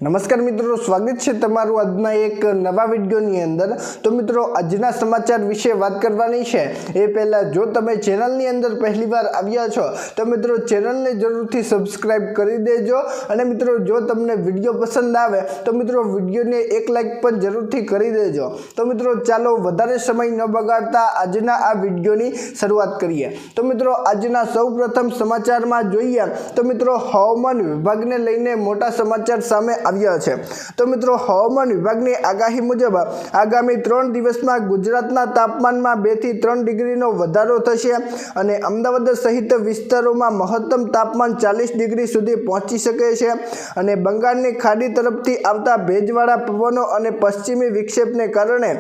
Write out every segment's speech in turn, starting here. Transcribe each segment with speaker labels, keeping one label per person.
Speaker 1: नमस्कार मित्रों, स्वागत है तमारू आजना एक नवा विडियोनी अंदर। तो मित्रों, आजना समाचार विषय बात करवानी है ए पहला जो तमे चेनलनी अंदर पहली बार आव्या छो तो मित्रों चेनलने जरूरथी सब्सक्राइब करी देजो। अने मित्रों जो तमने विडियो पसंद आवे तो मित्रों विडियोने एक लाइक पण जरूरथी करी देजो। तो मित्रों चालो वधारे समय न बगाड़ता आजना आ विडियोनी शरूआत करीए। तो मित्रों आजना सौप्रथम समाचारमां जोईए तो मित्रों हवामान विभागने लईने मोटा समाचार सामे આવ્યા છે। तो मित्रों हवामान विभागની આગાહી મુજબ આગામી 3 દિવસમાં ગુજરાતના તાપમાનમાં 2 થી 3 ડિગ્રીનો વધારો થશે અને અમદાવાદ સહિત વિસ્તારોમાં મહત્તમ તાપમાન 40 ડિગ્રી સુધી પહોંચી શકે છે અને બંગાળની ખાડી તરફથી આવતા ભેજવાળા પવનો અને પશ્ચિમી વિક્ષેપને કારણે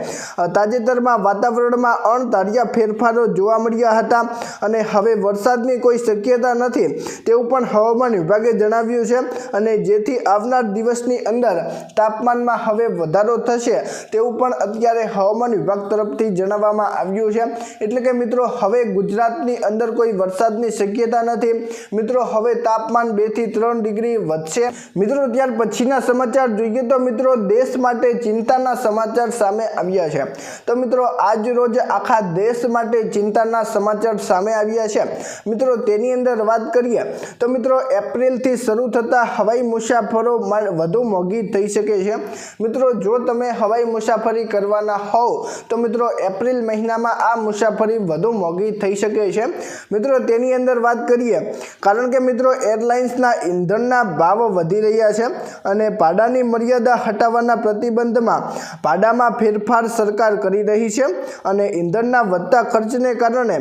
Speaker 1: તાજેતરમાં વાતાવરણમાં અણધાર્યા ફેરફારો જોવા મળ્યા હતા અને હવે વરસાદની કોઈ શક્યતા નથી તેવું પણ હવામાન વિભાગે જણાવ્યું છે અને જેથી આવનાર દિવसनी अंदर तापमान में हवे वधारो थशे तेवुं पण अत्यारे हवामान विभाग तरफथी जणाववामां आव्युं छे। एटले के मित्रों हवे गुजरातनी अंदर कोई वरसादनी शक्यता नथी। मित्रों हवे तापमान 2 થી 3 डिग्री वधशे। मित्रों त्यार पछीना समाचार जोईए तो मित्रों देश माटे चिंताना समाचार सामे आव्या छे। तो मित्रों आज रोज आखा देश माटे चिंताना समाचार सामे आव्या छे। मित्रों तेनी अंदर वात करीए तो मित्रों एप्रिल थी शरू थता हवाई मुसाफरो વધુ મોંઘી થઈ શકે છે। મિત્રો જો તમે હવાઈ મુસાફરી કરવાના હોવ તો મિત્રો એપ્રિલ મહિનામાં આ મુસાફરી વધુ મોંઘી થઈ શકે છે। મિત્રો તેની અંદર વાત કરીએ કારણ કે મિત્રો એરલાઇન્સના ઈંધણના ભાવ વધી રહ્યા છે અને ભાડાની મર્યાદા હટાવવાના પ્રતિબંધમાં ભાડામાં ફેરફાર સરકાર કરી રહી છે અને ઈંધણના વધતા ખર્ચને કારણે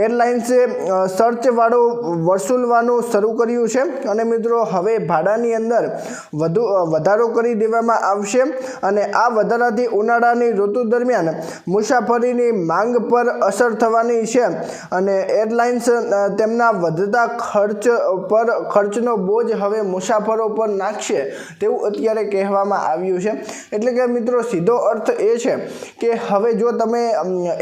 Speaker 1: એરલાઇન્સે સર્ચવાળો વસૂલવાનું શરૂ કર્યું છે અને મિત્રો હવે ભાડાની અંદર વધારો કરી દેવામાં આવશે અને આ વધારાથી ઉનાળાની ઋતુ દરમિયાન મુસાફરીની માંગ પર અસર થવાની છે અને એરલાઇન્સ તેમના વધતા ખર્ચનો બોજ હવે મુસાફરો પર નાખશે તેવું અત્યારે કહેવામાં આવ્યું છે। એટલે કે મિત્રો સીધો અર્થ એ છે કે હવે જો તમે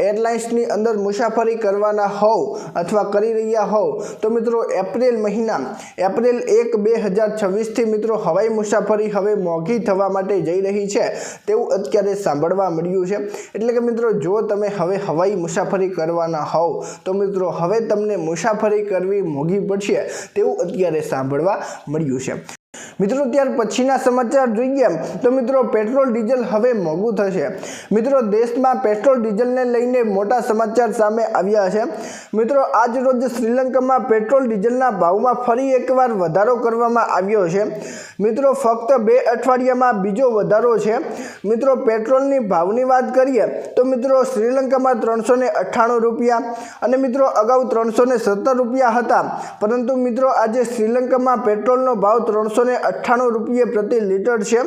Speaker 1: એરલાઇન્સની અંદર મુસાફરી કરવાના હોવ અથવા કરી રહ્યા હોવ તો મિત્રો એપ્રિલ મહિના એપ્રિલ 1 2026 થી મિત્રો હવાઈ મુસાફરી હવે મોંઘી થવા માટે જઈ રહી છે તેવું અત્યારે સાંભળવા મળ્યું છે। એટલે કે મિત્રો જો તમે હવે હવાઈ મુસાફરી કરવાના હોવ તો મિત્રો હવે તમને મુસાફરી કરવી મોંઘી પડશે તેવું અત્યારે સાંભળવા મળ્યું છે। मित्रों त्यार पछीना समाचार जोईए तो मित्रों पेट्रोल डीजल हवे मोंघू थशे। मित्रों देश में पेट्रोल डीजल ने लईने मोटा समाचार सामे आव्या छे। मित्रों आज रोज श्रीलंका में पेट्रोल डीजल ना भाव में फरी एकवार वधारो करवामां आव्यो छे। मित्रों फक्त 2 अठवाडियामां बीजो वधारो छे। मित्रों पेट्रोलनी भावनी वात करीए तो मित्रों श्रीलंका में 398 रुपया अने मित्रों अगाऊ 317 रुपया हता, परंतु मित्रों आज श्रीलंका में पेट्रोलनो भाव 398 रुपये प्रति लीटर है।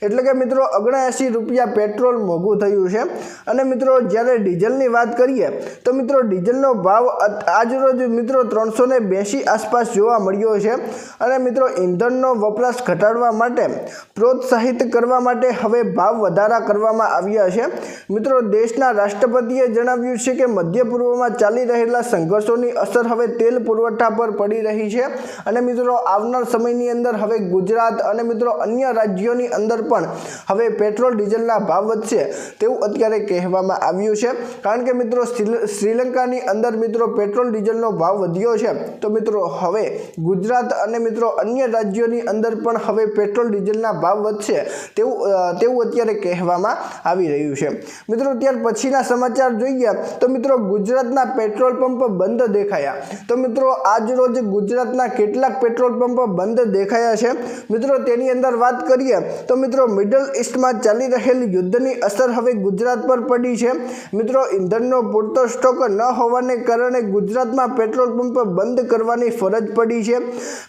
Speaker 1: एटले के मित्रों 79 रुपया पेट्रोल मोंघू थयुं छे। अने मित्रों ज्यारे डीजलनी वात करीए तो मित्रों डीजलनो भाव आज रोज मित्रों 382 आसपास जोवा मळ्यो छे अने मित्रों ईंधणनो वपराश घटाडवा माटे प्रोत्साहित करवा माटे हवे भाव वधारा करवामां आव्या छे। मित्रों देशना राष्ट्रपतिए जणाव्युं छे के मध्य पूर्वमां चाली रहेला संघर्षोनी असर हवे तेल पुरवठा पर पड़ी रही छे अने मित्रों आवनार समयनी अंदर हवे गुजरात और मित्रों अन्य राज्यों की अंदर पण हवे पेट्रोल डीजलना भाव वधशे तेवुं अत्यारे कहेवामां आव्युं छे। कारण के मित्रों श्रीलंकानी अंदर मित्रों पेट्रोल डीजलनो भाव वध्यो छे तो मित्रों हवे गुजरात और मित्रों अन्य राज्यों की अंदर पण हवे पेट्रोल डीजलना भाव वधशे तेवुं अत्यारे कहेवामां आवी रह्युं छे। मित्रों त्यार पछीना समाचार जोईए तो मित्रों गुजरातना पेट्रोल पंप बंध देखाया। तो मित्रों आज रोज गुजरातना केटलाक पेट्रोल पंप बंध देखाया छे। मित्रों तेनी अंदर बात करिए तो मित्रों मिडल ईस्ट में चाली रहेल युद्धनी असर हवे गुजरात पर पड़ी है। मित्रों ईंधणनो पूरतो स्टॉक न होवाने कारणे गुजरात में पेट्रोल पंप बंद करवानी फरज पड़ी है।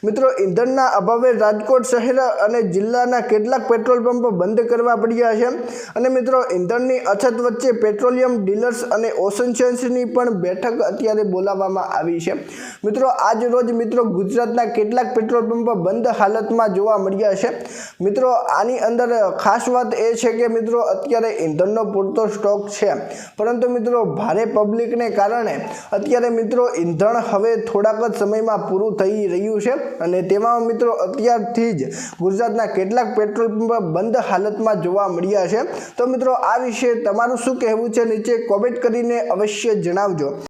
Speaker 1: मित्रों ईंधणना अभावे राजकोट शहर और जिल्लाना केटलाक पेट्रोल पंप बंद करवा पड्या है अने मित्रों ईंधणनी अछत वच्चे पेट्रोलियम डीलर्स और एसोसिएशननी पण बैठक अत्यारे बोलाववामां आवी छे। मित्रों आज रोज मित्रों गुजरातना केटलाक पेट्रोल पंप बंद हालत में જોવા મળ્યા છે મિત્રો। આની અંદર ખાસ વાત એ છે કે મિત્રો અત્યારે ઈંધણનો પૂરતો સ્ટોક છે, પરંતુ મિત્રો ભારે પબ્લિકને કારણે અત્યારે મિત્રો ઈંધણ હવે થોડાક જ સમયમાં પૂરું થઈ રહ્યું છે અને તેમાં મિત્રો અત્યારથી જ ગુજરાતના કેટલાક પેટ્રોલ પંપ બંધ હાલતમાં જોવા મળ્યા છે। તો મિત્રો આ વિશે તમારું શું કહેવું છે નીચે કોમેન્ટ કરીને અવશ્ય જણાવજો।